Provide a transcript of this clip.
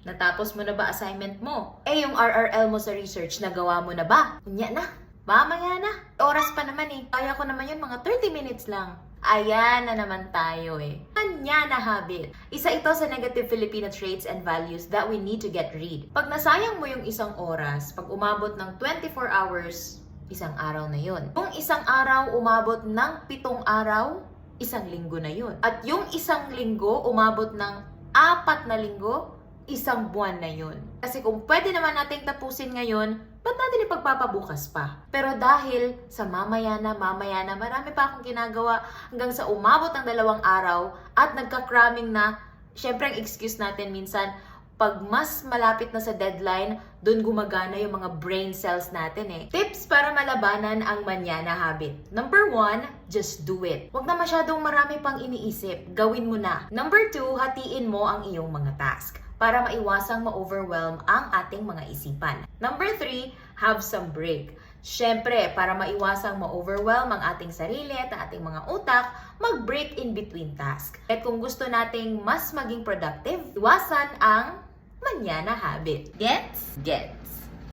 Natapos mo na ba assignment mo? Yung RRL mo sa research, nagawa mo na ba? Unya na. Mamaya na. Oras pa naman eh. Kaya ko naman yun, mga 30 minutes lang. Ayan na naman tayo eh. Manana habit. Isa ito sa negative Filipino traits and values that we need to get rid. Pag nasayang mo yung isang oras, pag umabot ng 24 hours, isang araw na yun. Kung isang araw umabot ng 7 araw, isang linggo na yun. At yung isang linggo umabot ng 4 na linggo, isang buwan na yun. Kasi kung pwede naman nating tapusin ngayon, ba't natin ipagpapabukas pa? Pero dahil sa mamaya na, marami pa akong ginagawa hanggang sa umabot ng 2 araw at nagka-cramming na, syempre ang excuse natin minsan, pag mas malapit na sa deadline, doon gumagana yung mga brain cells natin eh. Tips para malabanan ang manyana habit. Number 1, just do it. Huwag na masyadong marami pang iniisip. Gawin mo na. Number 2, hatiin mo ang iyong mga task para maiwasang ma-overwhelm ang ating mga isipan. Number 3, have some break. Siyempre, para maiwasang ma-overwhelm ang ating sarili at ating mga utak, mag-break in between tasks. At kung gusto nating mas maging productive, iwasan ang manyana habit. Gets? Gets.